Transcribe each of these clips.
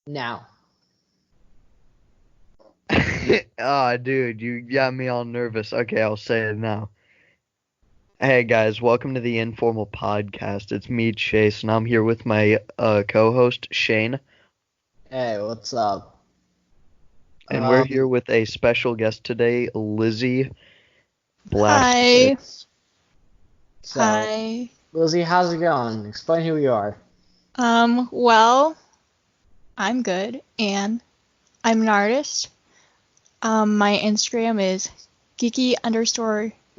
Now. Oh, dude, you got me all nervous. Okay, I'll say it now. Hey guys, welcome to the Informal Podcast. It's me, Chase, and I'm here with my co-host, Shane. Hey, what's up? And we're here with a special guest today, Lizzy Hi. Blaskiewicz. So, Hi. Lizzy, how's it going? Explain who you are. Well, I'm good, and I'm an artist. My Instagram is geeky_.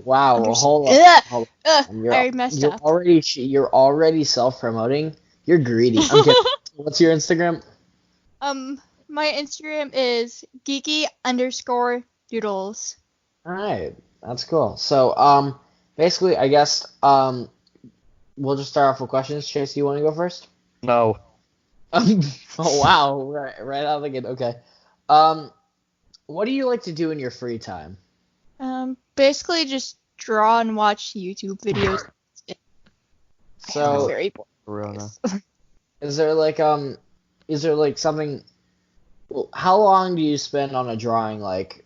Wow, Unders- hold Ugh! on. I already messed up. You're already self-promoting. You're greedy. I'm kidding. What's your Instagram? My Instagram is geeky_doodles. All right, that's cool. So, basically, I guess, we'll just start off with questions. Chase, do you want to go first? No. Oh wow, right out of the gate. Okay. What do you like to do in your free time? Basically just draw and watch YouTube videos. So, Very boring. Corona. is there like something? Well, how long do you spend on a drawing? Like,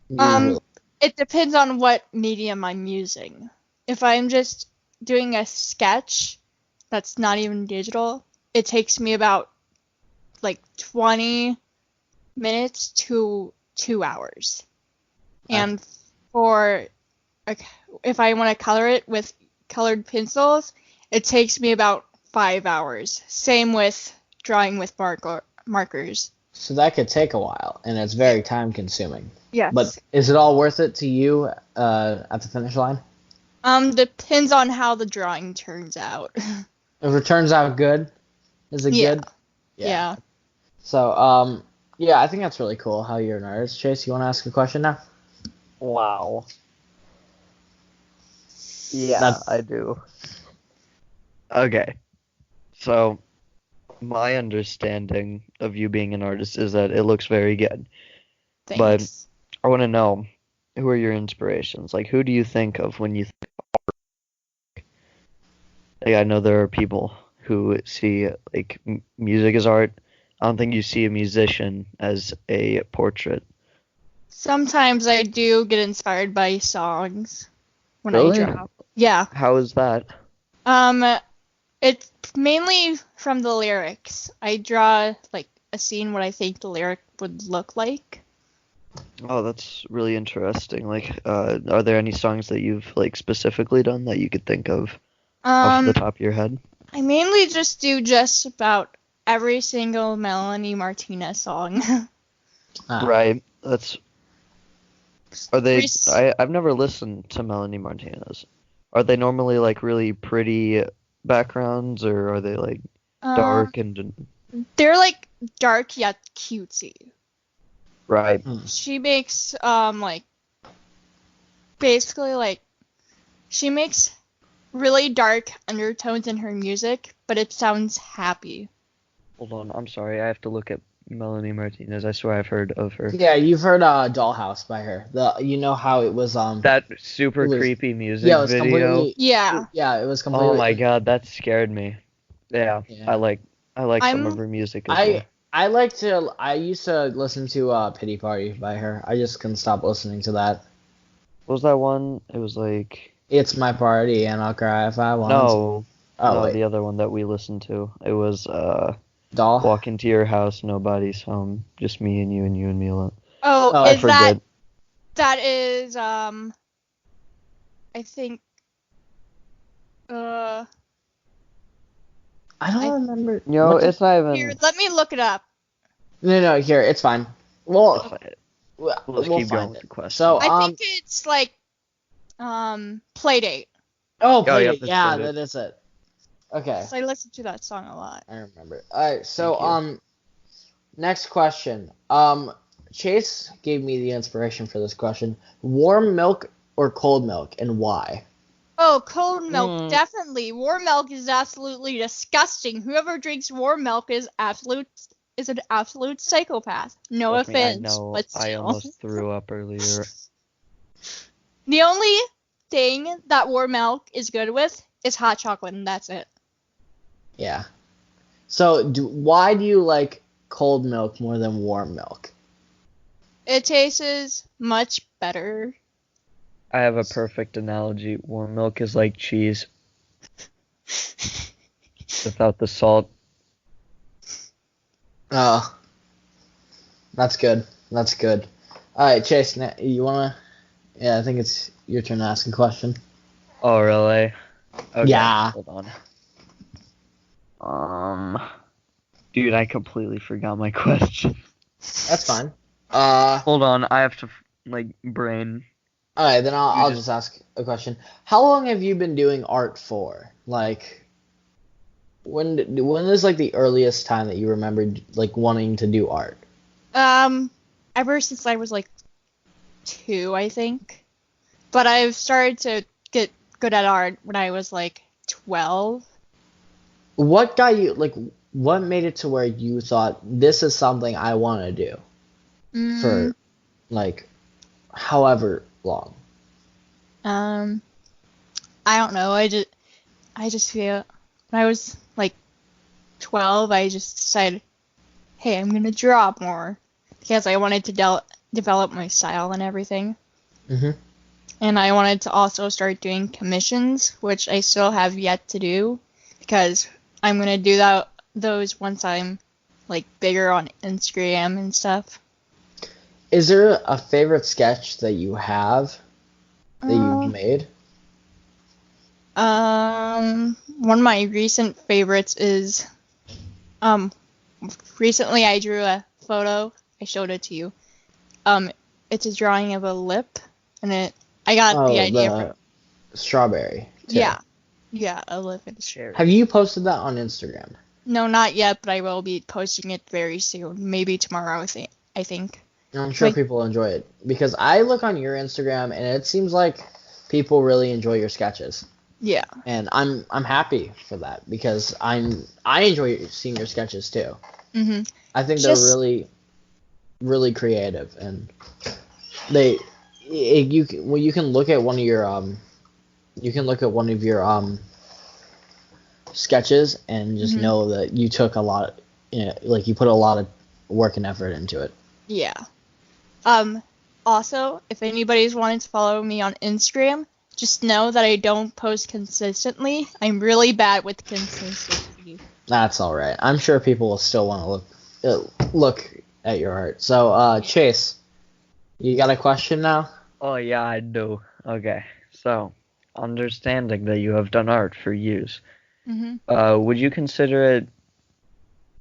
usually? It depends on what medium I'm using. If I'm just doing a sketch that's not even digital, it takes me about like 20 minutes to 2 hours. And if I want to color it with colored pencils, it takes me about 5 hours. Same with drawing with markers. So that could take a while, and it's very time consuming. Yes. But is it all worth it to you at the finish line? Depends on how the drawing turns out. If it turns out good, is it good? Yeah. So, yeah, I think that's really cool how you're an artist. Chase, you want to ask a question now? Wow. Yeah, That's- I do. Okay. So, my understanding of you being an artist is that it looks very good. Thanks. I want to know, who are your inspirations? Like, who do you think of when you think art? Like, I know there are people who see, like, music as art. I don't think you see a musician as a portrait. Sometimes I do get inspired by songs when Really? I draw. Yeah. How is that? It's mainly from the lyrics. I draw like a scene what I think the lyric would look like. Oh, that's really interesting. Like, are there any songs that you've, like, specifically done that you could think of off the top of your head? I mainly just do just about every single Melanie Martinez song. Right. Are they? I've never listened to Melanie Martinez. Are they normally like really pretty backgrounds, or are they like dark and? They're like dark yet cutesy. Right. She makes like basically like she makes really dark undertones in her music, but it sounds happy. Hold on, I'm sorry. I have to look at Melanie Martinez. I swear I've heard of her. Yeah, you've heard Dollhouse by her. You know how it was That super creepy music it was video. completely Yeah. Yeah, it was completely. Oh my god, that scared me. Yeah. I like some of her music as well. I used to listen to Pity Party by her. I just couldn't stop listening to that. What was that one? It was like It's my party and I'll cry if I want. no, wait. the other one that we listened to. It was Doll. Walk into your house, nobody's home, just me and you and me alone. Oh, I is forget. that is I think I don't remember. No, it's not even. here, let me look it up. No, here, it's fine. Well, Let's we'll keep going find with it. the question. So, I think it's like Playdate. Playdate. yep, Yeah, Playdate. that is it. Okay. So I listen to that song a lot. I remember. Alright, so Thank next question. Chase gave me the inspiration for this question. Warm milk or cold milk, and why? Oh, cold milk, definitely. Warm milk is absolutely disgusting. Whoever drinks warm milk is an absolute psychopath. No Trust me, offense, I know. but still. I almost threw up earlier. The only thing that warm milk is good with is hot chocolate, and that's it. Yeah. So, why do you like cold milk more than warm milk? It tastes much better. I have a perfect analogy. Warm milk is like cheese without the salt. Oh, that's good. That's good. All right, Chase, you wanna? Yeah, I think it's your turn to ask a question. Oh, really? Okay, Yeah. hold on. Dude, I completely forgot my question. That's fine. Hold on, I have to brain. All right, then I'll just- just ask a question. How long have you been doing art for? Like, when is like the earliest time that you remembered like wanting to do art? Ever since I was like 2, I think. But I've started to get good at art when I was like 12. What got you like? What made it to where you thought this is something I want to do for like however long? I don't know. I just feel when I was like 12, I just decided, hey, I'm gonna draw more because I wanted to develop my style and everything. Mhm. And I wanted to also start doing commissions, which I still have yet to do because I'm gonna do those once I'm like bigger on Instagram and stuff. Is there a favorite sketch that you have that you've made? One of my recent favorites is, recently I drew a photo. I showed it to you. It's a drawing of a lip, and I got the idea from strawberry. Too. Yeah, a lip and cherry. Have you posted that on Instagram? No, not yet, but I will be posting it very soon. Maybe tomorrow, I think. I'm sure people enjoy it because I look on your Instagram and it seems like people really enjoy your sketches. Yeah. And I'm happy for that because I enjoy seeing your sketches too. Mhm. I think they're really, really creative and you can look at one of your sketches and just know that you took a lot, like you put a lot of work and effort into it. Yeah. Also, if anybody's wanting to follow me on Instagram, just know that I don't post consistently. I'm really bad with consistency. That's all right. I'm sure people will still want to look at your art. So, Chase, you got a question now? Oh yeah, I do. Okay, so understanding that you have done art for years, would you consider it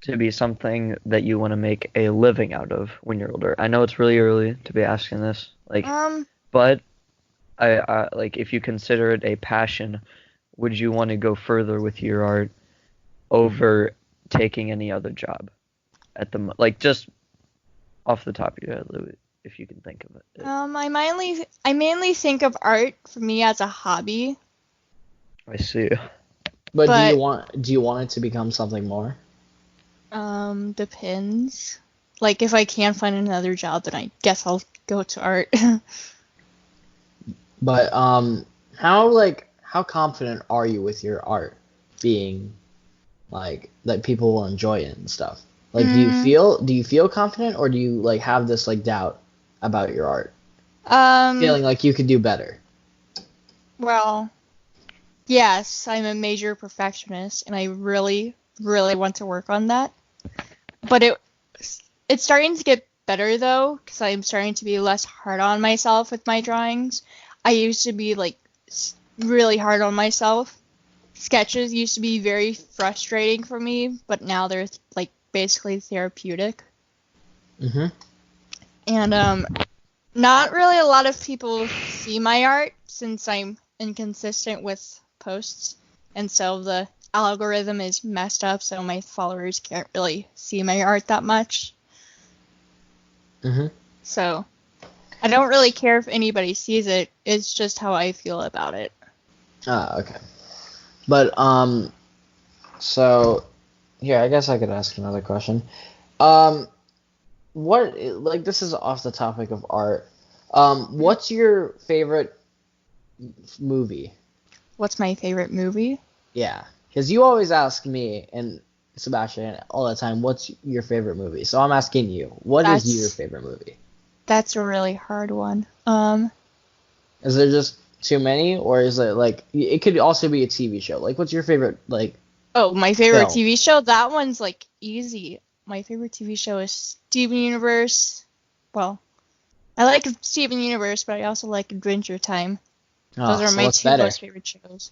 to be something that you want to make a living out of when you're older? I know it's really early to be asking this, but I like if you consider it a passion, would you want to go further with your art over taking any other job at the just off the top of your head, Louis, if you can think of it? I mainly think of art for me as a hobby. I see. But do you want it to become something more? Depends. Like if I can't find another job, then I guess I'll go to art. But how confident are you with your art being like that people will enjoy it and stuff? Like do you feel confident or do you like have this like doubt about your art? Feeling like you could do better. Well, yes, I'm a major perfectionist and I really, really want to work on that. But it's starting to get better though, because I'm starting to be less hard on myself with my drawings. I used to be like really hard on myself. Sketches used to be very frustrating for me, but now they're like basically therapeutic. And not really a lot of people see my art since I'm inconsistent with posts, and so the algorithm is messed up, so my followers can't really see my art that much. So I don't really care if anybody sees it. It's just how I feel about it. Okay. But so here, I guess I could ask another question. What, like, this is off the topic of art. What's your favorite movie? What's my favorite movie? Yeah, because you always ask me, and Sebastian all the time, what's your favorite movie? So I'm asking you, what is your favorite movie? That's a really hard one. Is there just too many, or is it like it could also be a TV show? Like, what's your favorite like? Oh, my favorite film? TV show? That one's like easy. My favorite TV show is Steven Universe. Well, I like Steven Universe, but I also like Adventure Time. Those are my two most favorite shows.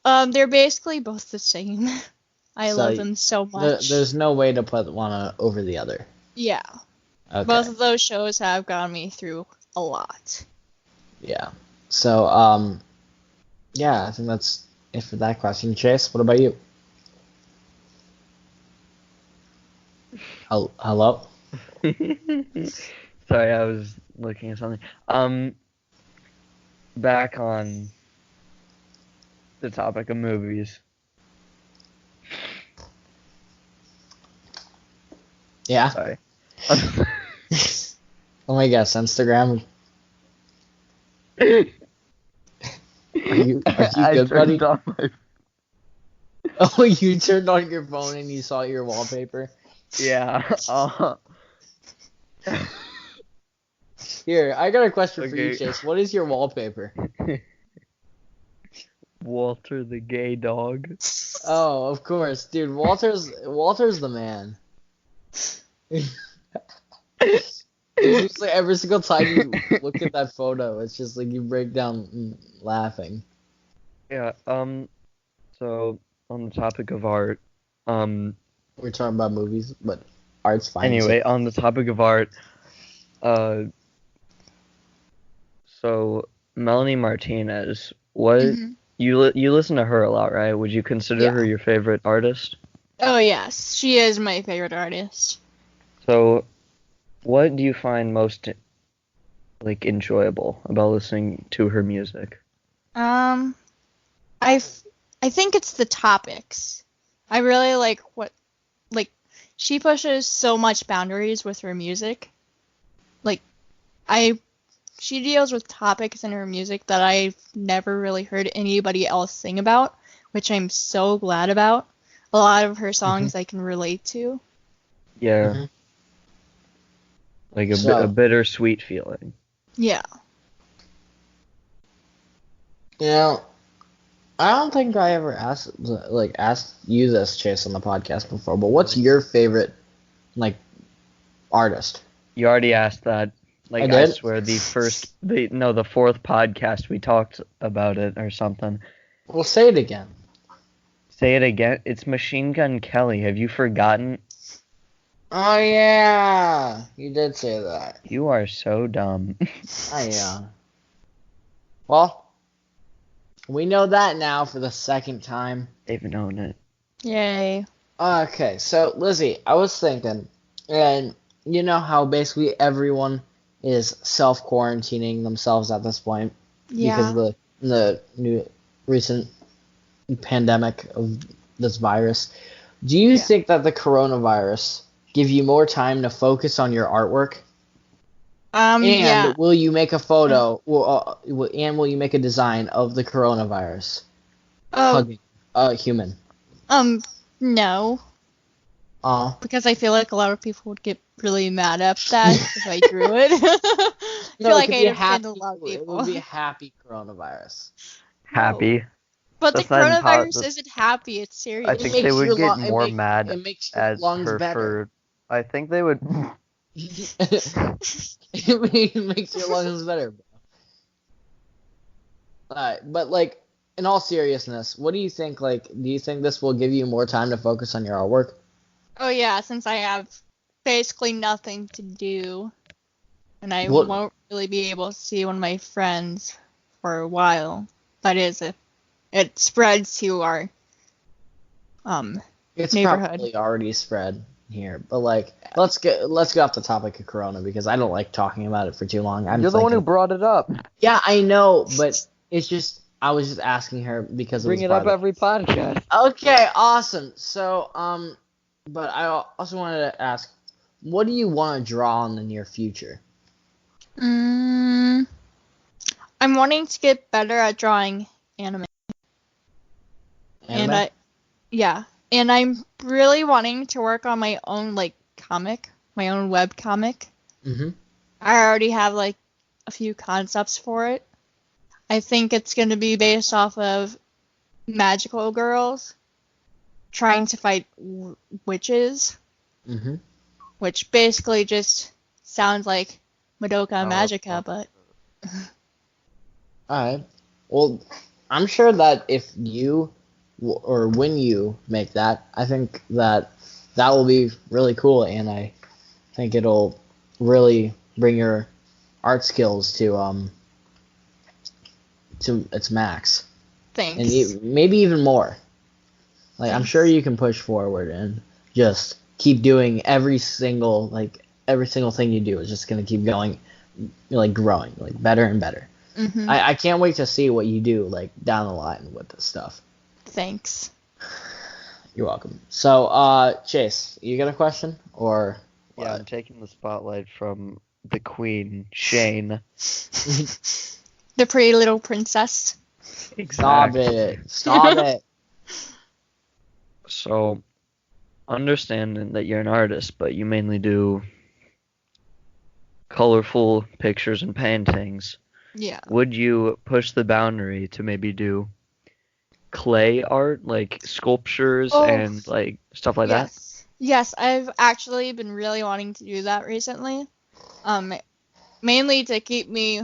They're basically both the same. I love them so much. There's no way to put one over the other. Yeah. Okay. Both of those shows have gotten me through a lot. Yeah. So, yeah, I think that's it for that question. Chase, what about you? Hello? Sorry, I was looking at something. Back on the topic of movies. Yeah. Sorry. Oh my gosh, Instagram. Are you good, buddy? Oh, you turned on your phone and you saw your wallpaper? Yeah. Here, I got a question for you, Chase. What is your wallpaper? Walter the gay dog. Oh, of course, dude. Walter's the man. It's just like every single time you look at that photo, it's just like you break down laughing. Yeah. So on the topic of art, we're talking about movies, but art's fine. Anyway, on the topic of art, so Melanie Martinez, what you listen to her a lot, right? Would you consider her your favorite artist? Oh yes, she is my favorite artist. So, what do you find most like enjoyable about listening to her music? I think it's the topics. I really like she pushes so much boundaries with her music. She deals with topics in her music that I've never really heard anybody else sing about, which I'm so glad about. A lot of her songs I can relate to. Yeah. Like a bittersweet feeling. Yeah. You know, I don't think I ever asked you this, Chase, on the podcast before, but what's your favorite, artist? You already asked that. I did? I swear the fourth podcast we talked about it or something. Well, say it again. Say it again. It's Machine Gun Kelly. Have you forgotten? Oh, yeah. You did say that. You are so dumb. Well, we know that now for the second time. They've known it. Yay. Okay, so, Lizzy, I was thinking, and you know how basically everyone is self-quarantining themselves at this point because of the new recent pandemic of this virus. Do you think that the coronavirus give you more time to focus on your artwork? And will you make a photo? And will you make a design of the coronavirus hugging a human? No. Because I feel like a lot of people would get really mad at that if I drew it. I feel like I'd offend a lot of people. It would be a happy coronavirus. Happy? No. But the coronavirus isn't happy, it's serious. I think they would get more mad at her for... I think they would... It makes your lungs better, bro. Alright, but in all seriousness, what do you think, do you think this will give you more time to focus on your artwork? Oh yeah, since I have basically nothing to do, and I won't really be able to see one of my friends for a while. That is, if it spreads to our it's neighborhood. Probably already spread here, but let's get off the topic of Corona because I don't like talking about it for too long. You're the one who brought it up. Yeah, I know, but it's just I was just asking her because bring it up every podcast. Okay, awesome. So but I also wanted to ask, what do you want to draw in the near future? I'm wanting to get better at drawing anime. And And I'm really wanting to work on my own comic, my own web comic. Mm-hmm. I already have a few concepts for it. I think it's going to be based off of magical girls trying to fight witches, Mm-hmm. which basically just sounds like Madoka Magica, but Alright. Well, I'm sure that if you or when you make that, I think that will be really cool, and I think it'll really bring your art skills to its max, thanks. and maybe even more. I'm sure you can push forward and just keep doing every single thing you do is just gonna keep going, growing, better and better. Mm-hmm. I can't wait to see what you do down the line with this stuff. Thanks. You're welcome. So, Chase, you got a question or? Yeah, what? I'm taking the spotlight from the queen, Shane. The pretty little princess. Stop it! Stop it! So, understanding that you're an artist, but you mainly do colorful pictures and paintings, Yeah. would you push the boundary to maybe do clay art, like sculptures and stuff like that? Yes, I've actually been really wanting to do that recently. Mainly to keep me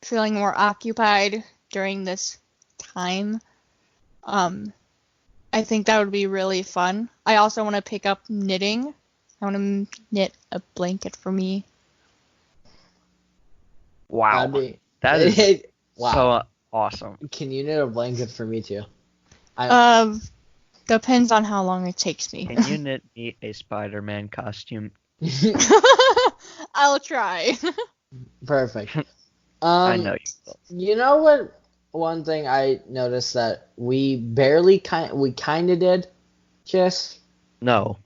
feeling more occupied during this time. I think that would be really fun. I also want to pick up knitting. I want to knit a blanket for me. Wow. That is so awesome. Can you knit a blanket for me too? Depends on how long it takes me. Can you knit me a Spider-Man costume? I'll try. Perfect. I know you will. You know what? One thing I noticed that we kind of did, Chess. No.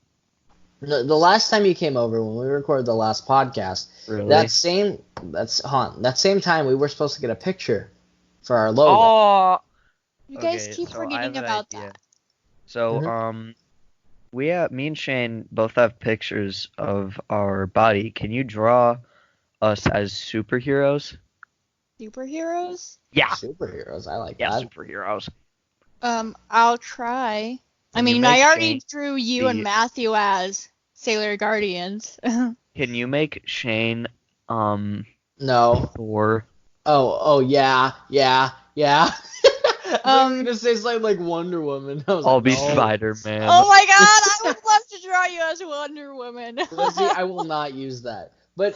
The last time you came over when we recorded the last podcast, Really? that same time we were supposed to get a picture for our logo. Oh. You guys keep so I forgetting have an about idea. that. So, me and Shane both have pictures of our body. Can you draw us as superheroes? Superheroes? Yeah. Superheroes, I like Yeah, that. superheroes. I'll try. I Can you mean, make I already Shane drew you and be- Matthew as Sailor Guardians. Can you make Shane, No. Thor? Oh, yeah. I was gonna say something like Wonder Woman. I'll be no. Spider-Man. Oh my god, I would love to draw you as Wonder Woman. Lizzy, I will not use that. But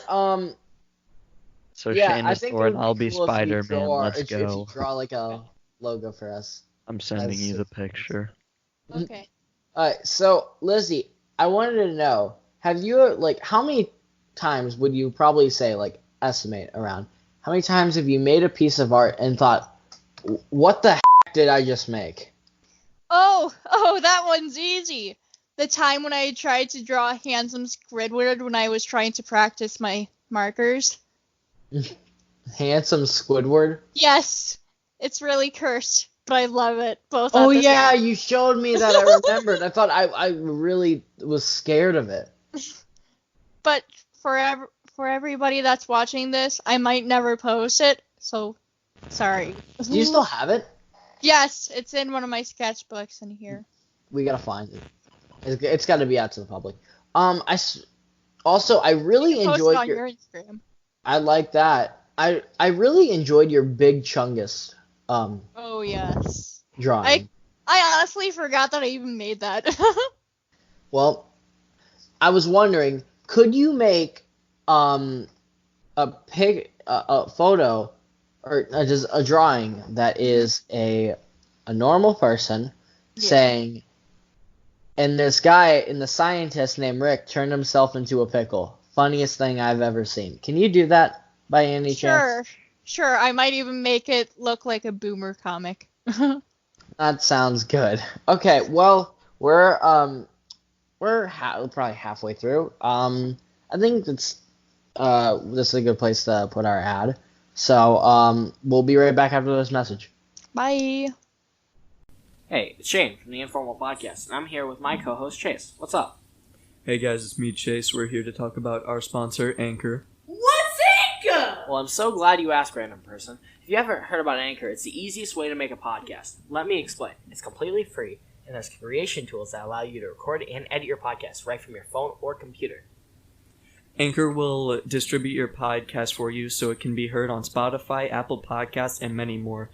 So yeah, Shane I is think Thor it and would I'll be be cool if you Spider-Man. draw- Let's if you go. draw a logo for us. I'm sending you the picture. Okay. Alright, so Lizzy, I wanted to know, have you how many times would you probably say estimate around? How many times have you made a piece of art and thought, what the heck did I just make? Oh, that one's easy. The time when I tried to draw a handsome Squidward when I was trying to practice my markers. Handsome Squidward? Yes, it's really cursed, but I love it. Both. Oh at the yeah, same- you showed me that. I remembered. I thought I really was scared of it. But for everybody that's watching this, I might never post it, so sorry. Do you still have it? Yes, it's in one of my sketchbooks in here. We gotta find it. It's got to be out to the public. I really You can post enjoyed it on your. your Instagram. I like that. I really enjoyed your Big Chungus Oh yes. drawing. I honestly forgot that I even made that. Well, I was wondering, could you make a photo or just a drawing that is a normal person saying, and this guy and the scientist named Rick turned himself into a pickle. Funniest thing I've ever seen. Can you do that by any chance? Sure. I might even make it look like a boomer comic. That sounds good. Okay, well, we're probably halfway through. I think this is a good place to put our ad. So we'll be right back after this message. Bye. Hey, it's Shane from the Informal Podcast, and I'm here with my co-host Chase. What's up? Hey guys, it's me, Chase. We're here to talk about our sponsor, Anchor. What's Anchor? Well, I'm so glad you asked, random person. If you haven't heard about Anchor, it's the easiest way to make a podcast. Let me explain. It's completely free, and there's creation tools that allow you to record and edit your podcast right from your phone or computer. Anchor will distribute your podcast for you so it can be heard on Spotify, Apple Podcasts, and many more.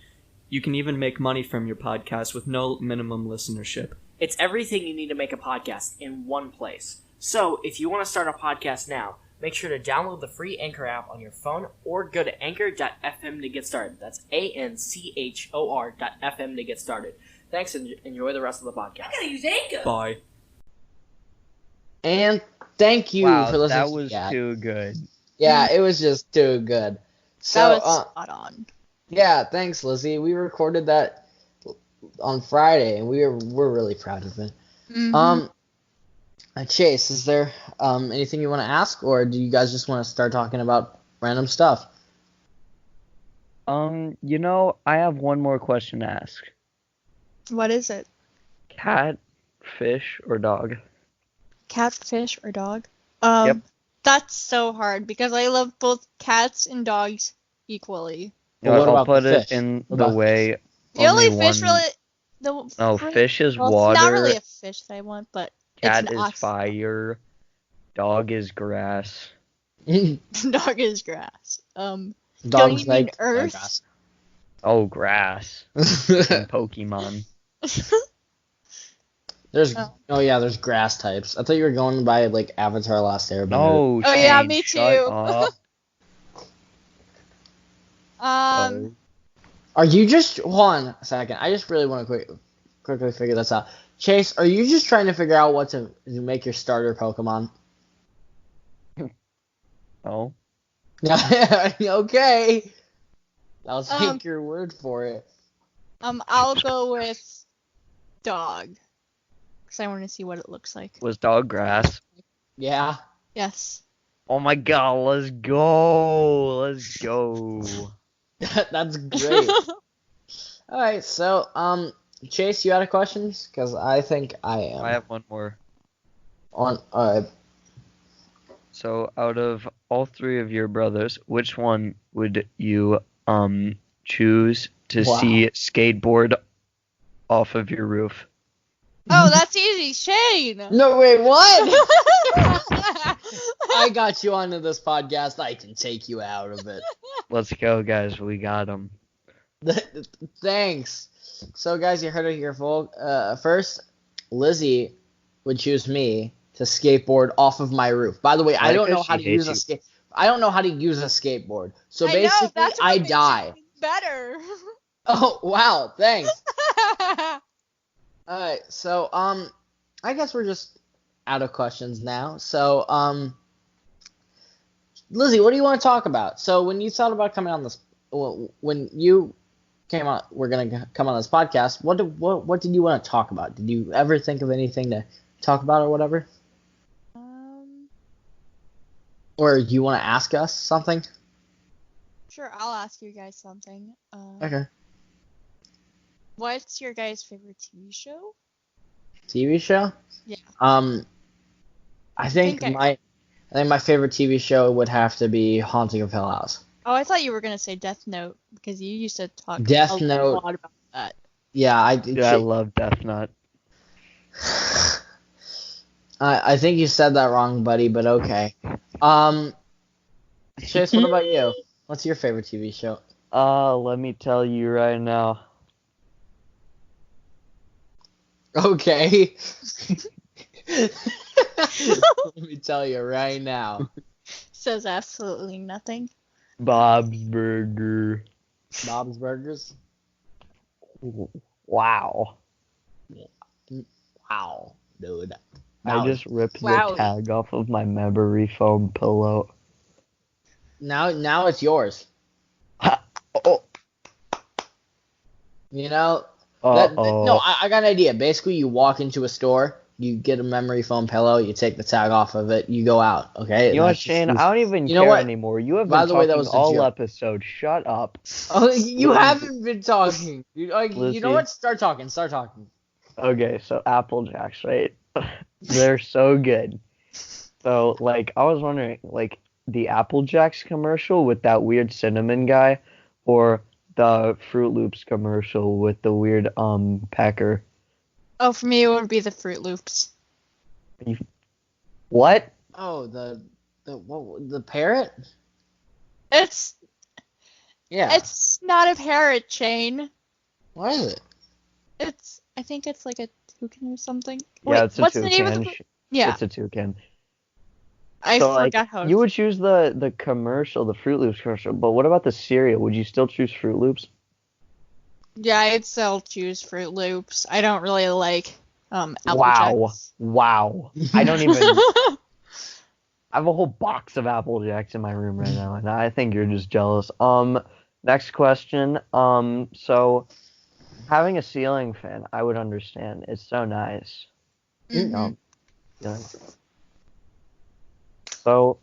You can even make money from your podcast with no minimum listenership. It's everything you need to make a podcast in one place. So, if you want to start a podcast now, make sure to download the free Anchor app on your phone or go to anchor.fm to get started. That's ANCHOR.FM to get started. Thanks, and enjoy the rest of the podcast. I gotta use Anchor. Bye. And thank you for listening. That was too good. Yeah, it was just too good. So, That was spot on. yeah, thanks, Lizzy. We recorded that on Friday, and we're really proud of it. Mhm. Chase, is there anything you want to ask, or do you guys just want to start talking about random stuff? I have one more question to ask. What is it? Cat, fish, or dog? Cat, fish, or dog? Yep. That's so hard because I love both cats and dogs equally. Well, what I'll about put the it fish? in What the about way. The only fish one- really. No, fish is well, water. It's not really a fish that I want, but Cat it's an is ox. fire. Dog is grass. Dog is grass. Don't Dogs you mean like Earth? Oh, grass. And Pokemon. There's there's grass types. I thought you were going by like Avatar: Last Airbender. No. Oh, yeah, Shane, me shut too. up. Oh. Are you just hold on a second? I just really want to quickly figure this out. Chase, are you just trying to figure out what to make your starter Pokemon? Oh. Okay. I'll take Um, your word for it. I'll go with dog because I want to see what it looks like. Was dog grass? Yeah. Yes. Oh my god, let's go. Let's go. That's great. All right, so Chase, you had a questions? Because I think I am. I have one more. On So, out of all three of your brothers, which one would you choose to Wow. see skateboard off of your roof? Oh, that's easy, Shane. No, wait, what? I got you onto this podcast. I can take you out of it. Let's go, guys. We got him. Thanks. So, guys, you heard it here, folks. First, Lizzy would choose me to skateboard off of my roof. By the way, I don't know how to use a skate. I don't know how to use a skateboard. So basically, that's what I makes die. it better. Oh wow! Thanks. All right. So I guess we're just out of questions now. So Lizzy, what do you want to talk about? So when you thought about coming on this, when you came on, we're gonna come on this podcast. What did you want to talk about? Did you ever think of anything to talk about or whatever? Or you want to ask us something? Sure, I'll ask you guys something. Okay. What's your guys' favorite TV show? TV show? Yeah. I think my favorite TV show would have to be Haunting of Hill House. Oh, I thought you were gonna say Death Note because you used to talk Death a Note. lot about that. Yeah, I love Death Note. I think you said that wrong, buddy, but okay. Chase, what about you? What's your favorite TV show? Let me tell you right now. Okay. Let me tell you right now. Says absolutely nothing. Bob's Burger. Bob's Burgers? Wow. Wow, dude. I just ripped Wow. the tag off of my memory foam pillow. Now it's yours. Oh. You know? Uh-oh. No, I got an idea. Basically, you walk into a store, You get a memory foam pillow, you take the tag off of it, you go out, okay? You know what, That's just Shane? you. I don't even You know care what? anymore. You have By been the way, that talking was a all joke. episode. Shut up. Oh, you Lizzy- haven't been talking. You know Lizzy. what? Start talking. Okay, so Apple Jacks, right? They're so good. So, like, I was wondering, like, the Apple Jacks commercial with that weird cinnamon guy, or the Fruit Loops commercial with the weird pecker. Oh, for me, it would be the Fruit Loops. What? Oh, the parrot? It's Yeah. it's not a parrot, Shane. What is it? I think it's like a toucan or something. Yeah, Wait, it's a what's toucan. the name of the? Yeah, It's a toucan. I So, like, forgot how. you would choose the commercial, the Fruit Loops commercial, but what about the cereal? Would you still choose Fruit Loops? Yeah, I'd still choose Fruit Loops. I don't really like Apple Wow. Jacks. Wow. I don't even... I have a whole box of Apple Jacks in my room right now, and I think you're just jealous. Next question. So having a ceiling fan, I would understand. It's so nice. Mhm. Yeah. So,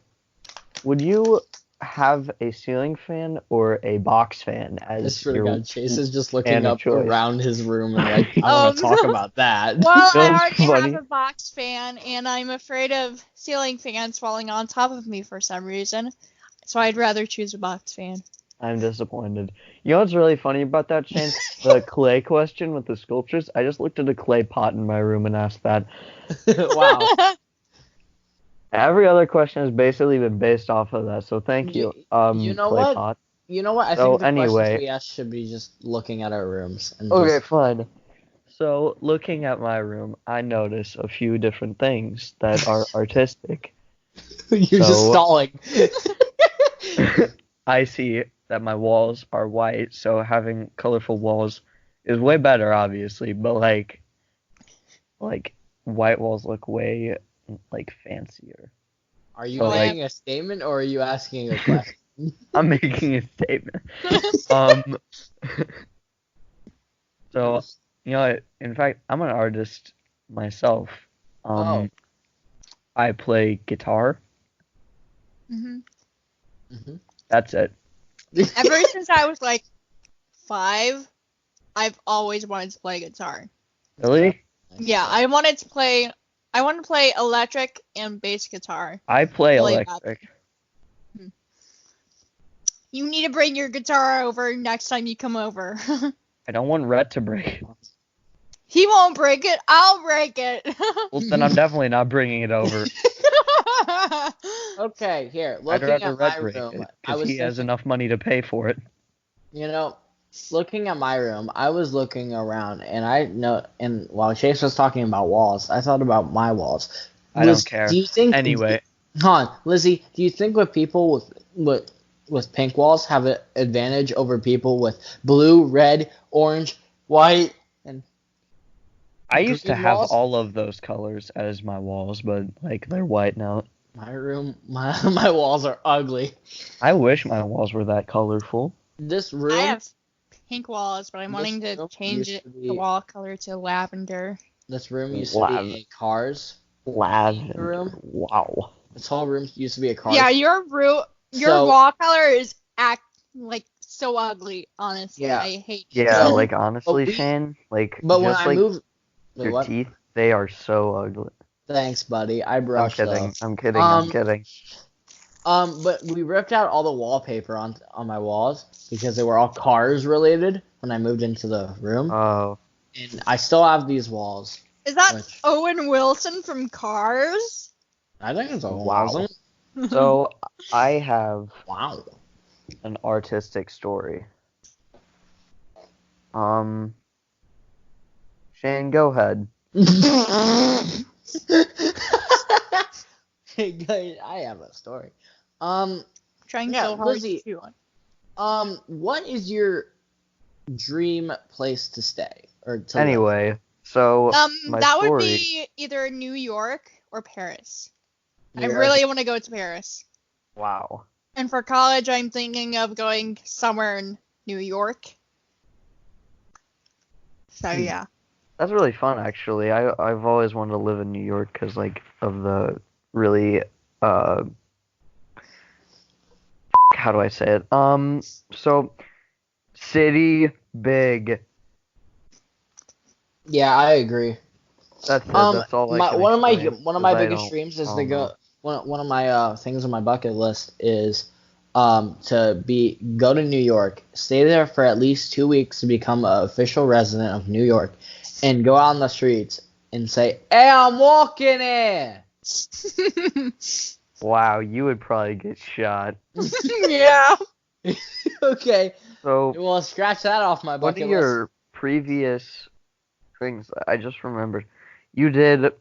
would you have a ceiling fan or a box fan I as swear to your God, Chase is just looking fan of up choice? around his room and like, I want to talk about that. Well, I That's already funny. have a box fan, and I'm afraid of ceiling fans falling on top of me for some reason. So I'd rather choose a box fan. I'm disappointed. You know what's really funny about that, Shane? The clay question with the sculptures. I just looked at a clay pot in my room and asked that. Wow. Every other question has basically been based off of that, so thank you. You know clay what? pot. You know what? I So think the anyway- questions we ask should be just looking at our rooms. And Okay, just- fine. So, looking at my room, I notice a few different things that are artistic. You're just So- stalling. I see that my walls are white, so having colorful walls is way better, obviously, but like white walls look way like fancier. Are you So, like- making a statement or are you asking a question? I'm making a statement. So, you know, in fact, I'm an artist myself. Oh. I play guitar. hmm That's it. Ever since I was like 5, I've always wanted to play guitar. Really? Yeah, I wanted to play electric and bass guitar. I play Really bad. electric. You need to bring your guitar over next time you come over. I don't want Rhett to break it. He won't break it. I'll break it. Well, then I'm definitely not bringing it over. Okay, here. I'd Looking rather at my Rhett break room, it I because was he has thinking, enough money to pay for it. you know, looking at my room, I was looking around and I know, and while Chase was talking about walls, I thought about my walls. I don't care. Do you think? Anyway, Hold on, Lizzy. Do you think with people with pink walls have an advantage over people with blue, red, orange, white, and I used to green have walls? all of those colors as my walls, but like they're white now. My room, my walls are ugly. I wish my walls were that colorful. This room, I have pink walls, but I'm This wanting to room change used to the be- wall color to lavender. this room used to Lav- be a cars. Lavender. Room? Wow. This whole room used to be a cars. Yeah, your So- wall color is like so ugly. Honestly, Yeah. I hate. Yeah, So- like honestly, we- Shane, like But when just I like moved, wait, your what? teeth, they are so ugly. Thanks, buddy. I I'm brushed kidding. those. I'm kidding. I'm Um, kidding. But we ripped out all the wallpaper on my walls because they were all cars related when I moved into the room, Oh, and I still have these walls. Is that Which- Owen Wilson from Cars? I think it's a Wow. wow. so I have Wow. an artistic story. Shane, go ahead. Hey, guys, I have a story. Trying Yeah, so hard Lizzy. to chew on. What is your dream place to stay or to live? Anyway, so my That would story. be either New York or Paris. I New really want to go to Paris. Wow. And for college, I'm thinking of going somewhere in New York. So yeah. That's really fun, actually. I've always wanted to live in New York because, like, of the really, how do I say it? So, city, big. Yeah, I agree. That's it. That's all I can One of my explain, one of 'cause my I biggest don't- dreams I is to don't know. go. One of my things on my bucket list is to go to New York, stay there for at least 2 weeks to become an official resident of New York, and go out on the streets and say, "Hey, I'm walking here." Wow, you would probably get shot. Yeah. Okay, So, well, scratch that off my one bucket of list. your previous things, I just remembered, you did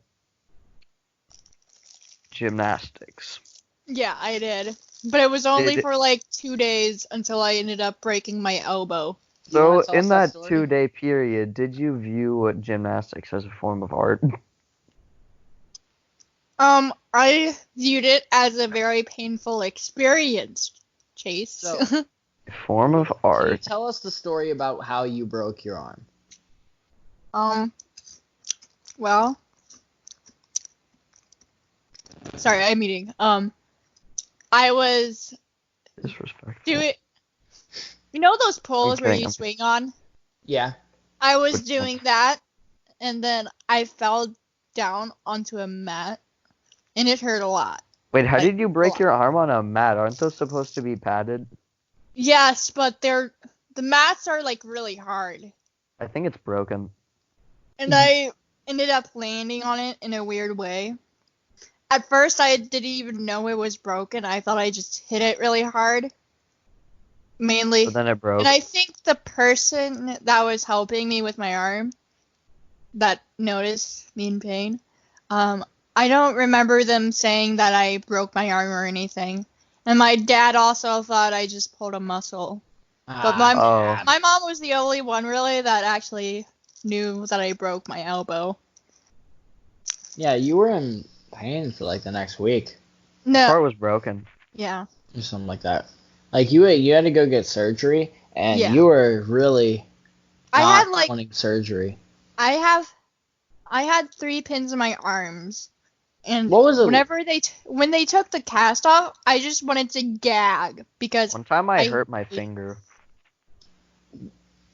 gymnastics. Yeah, I did. But it was only Did- for like 2 days until I ended up breaking my elbow. Do you wanna So, tell us in that that story? 2-day period, did you view gymnastics as a form of art? I viewed it as a very painful experience, Chase. So- Form of Can you art. tell us the story about how you broke your arm? Well, sorry, I'm eating. I was Disrespectful. doing, you know those poles where kidding, you I'm- swing on? Yeah. I was Which doing one? that, and then I fell down onto a mat, and it hurt a lot. Wait, how Like, did you break a lot. your arm on a mat? Aren't those supposed to be padded? Yes, but the mats are like really hard, I think it's broken. and I ended up landing on it in a weird way. At first, I didn't even know it was broken. I thought I just hit it really hard, mainly. But then it broke. And I think the person that was helping me with my arm that noticed me in pain, I don't remember them saying that I broke my arm or anything. And my dad also thought I just pulled a muscle. But my Oh. my mom was the only one really that actually knew that I broke my elbow. Yeah, you were in pain for like the next week No, Part was broken. yeah. or something like that. Like you had to go get surgery, and Yeah. you were really I not had like wanting surgery. I had 3 pins in my arms, and What was it? when they took the cast off, I just wanted to gag because One time I I- hurt my finger.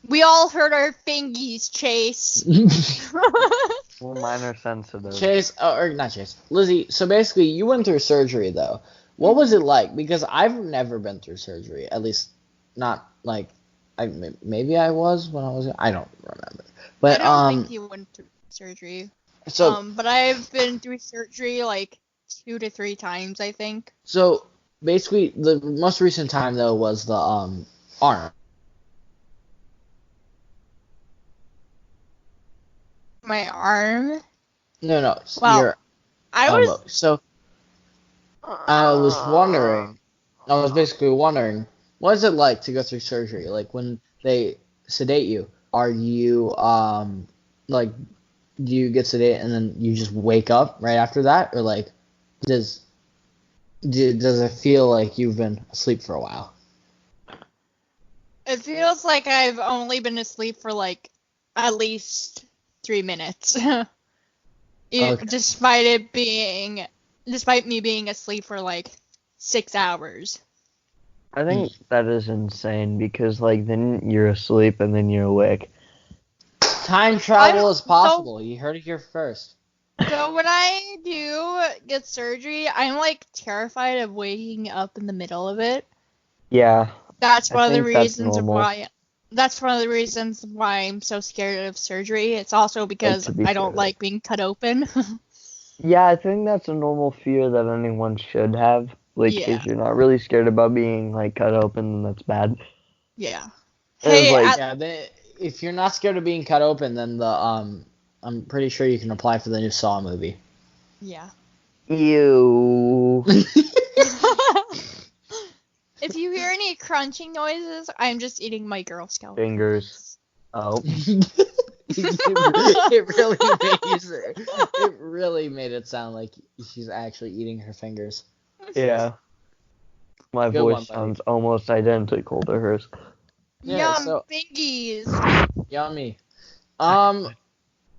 we all hurt our fingies, Chase. Well, mine are sensitive. Chase, or not Chase, Lizzie. So basically, you went through surgery though. What was it like? Because I've never been through surgery. At least, not like, maybe I was when I was. I don't remember. But I don't think you went through surgery. so But I've been through surgery like 2 to 3 times, I think. so basically, the most recent time though was the arm. My arm. No, Well, your I elbow. was. So I was basically wondering, what is it like to go through surgery? Like when they sedate you, are you like, do you get sedated and then you just wake up right after that, or like does it feel like you've been asleep for a while? It feels like I've only been asleep for like at least 3 minutes. Okay. Despite me being asleep for like 6 hours. I think that is insane because, like, then you're asleep and then you're awake. Time travel is possible. You heard it here first. So when I do get surgery, I'm like terrified of waking up in the middle of it. Yeah. That's I one of the think that's reasons normal. why. That's one of the reasons why I'm so scared of surgery. It's also because to be I don't fair. like being cut open. Yeah, I think that's a normal fear that anyone should have. Like, Yeah. if you're not really scared about being, like, cut open, then that's bad. Yeah. It was Hey, like- Yeah, if you're not scared of being cut open, then I'm pretty sure you can apply for the new Saw movie. yeah. Ew. If you hear any crunching noises, I'm just eating my Girl Scout Fingers. Oh. It really made it sound like she's actually eating her fingers. Yeah. My Good voice one, buddy. sounds almost identical to hers. Yeah, Yum, so- fingies. Yummy.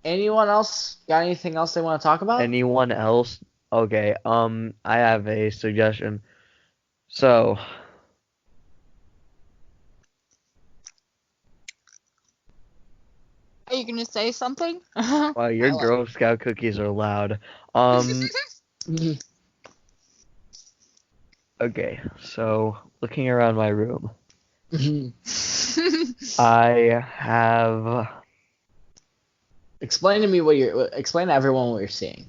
Anyone else got anything else they want to talk about? Anyone else? Okay, I have a suggestion. So, Are you gonna say something? wow, your I like- Girl Scout cookies are loud. Okay, so looking around my room, I have. Explain to everyone what you're seeing.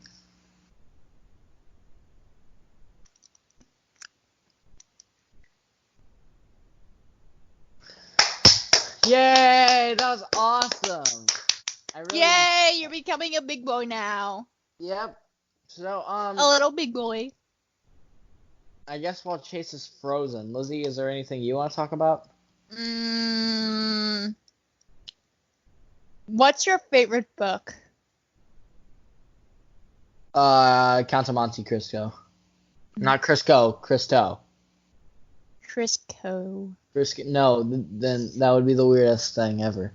Yay! That was awesome. Yay! You're becoming a big boy now. Yep. So A little big boy. I guess while Chase is frozen, Lizzie, is there anything you want to talk about? What's your favorite book? Count of Monte Cristo. Not Crisco, Cristo. Crisco. No, then that would be the weirdest thing ever.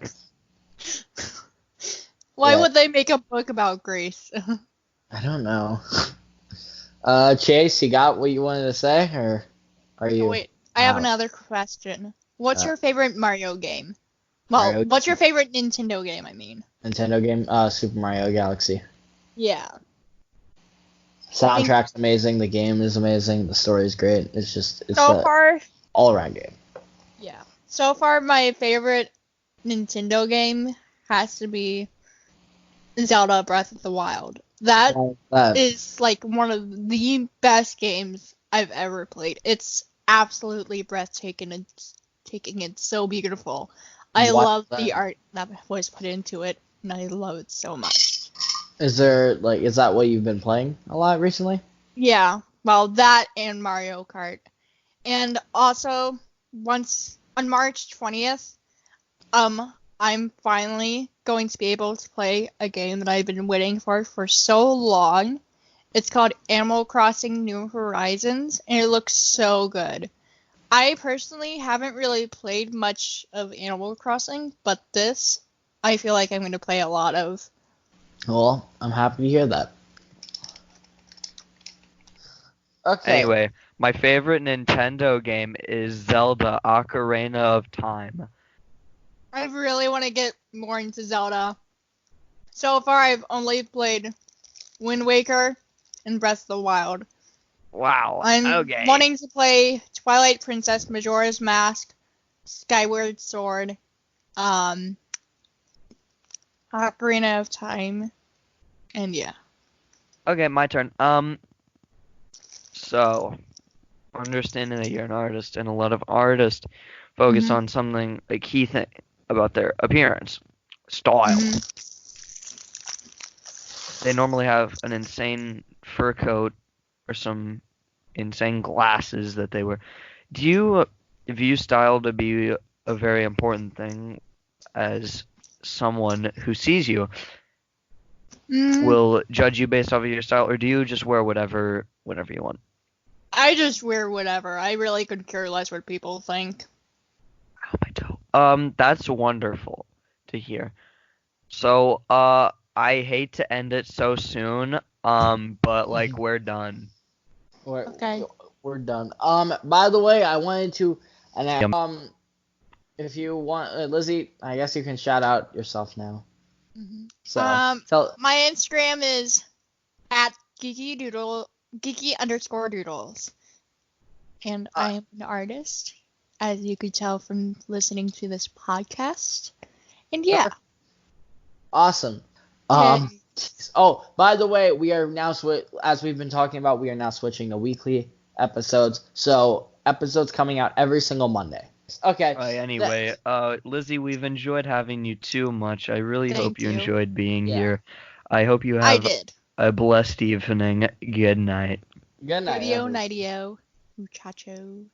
Why Yeah. would they make a book about Grace? I don't know. Chase, you got what you wanted to say, or are you? Oh, wait, I have out? another question. What's Uh, your favorite Mario game? Well, Mario what's your favorite Nintendo game, I mean? Nintendo game, Super Mario Galaxy. Yeah. Soundtrack's amazing. The game is amazing. The story is great. It's So far, all-around game. yeah. So far, my favorite Nintendo game has to be Zelda Breath of the Wild. That is like one of the best games I've ever played. It's absolutely breathtaking. It's so beautiful. I What love the- the art that was put into it, and I love it so much. Is that what you've been playing a lot recently? Yeah, well, that and Mario Kart. And also, once on March 20th, I'm finally going to be able to play a game that I've been waiting for so long. It's called Animal Crossing New Horizons, and it looks so good. I personally haven't really played much of Animal Crossing, but this, I feel like I'm going to play a lot of. Well, I'm happy to hear that. Okay. Anyway, my favorite Nintendo game is Zelda Ocarina of Time. I really want to get more into Zelda. So far, I've only played Wind Waker and Breath of the Wild. Wow. I'm okay. wanting to play Twilight Princess, Majora's Mask, Skyward Sword, Ocarina of Time, and yeah. Okay, my turn. So, understanding that you're an artist, and a lot of artists focus Mhm. on something, a key thing about their appearance, style. Mhm. They normally have an insane fur coat or some insane glasses that they wear. Do you view style to be a very important thing as someone who sees you will judge you based off of your style, or do you just wear whatever you want? I just wear whatever. I really could care less what people think. Ow, my toe. That's wonderful to hear. So, I hate to end it so soon, but like we're done. Okay. We're done. By the way, I wanted to, and if you want, Lizzie, I guess you can shout out yourself now. Mhm. So, My Instagram is at geeky_doodles. And I am an artist, as you could tell from listening to this podcast. And yeah. Awesome. Okay. Oh, by the way, we are now as we've been talking about, we are now switching to weekly episodes. So episodes coming out every single Monday. Okay. Anyway, Lizzie, we've enjoyed having you too much. I really Thank hope you you. enjoyed being Yeah. here. I hope you I have did. a blessed evening. Good night. Good night. Video everyone. nightio. Muchacho.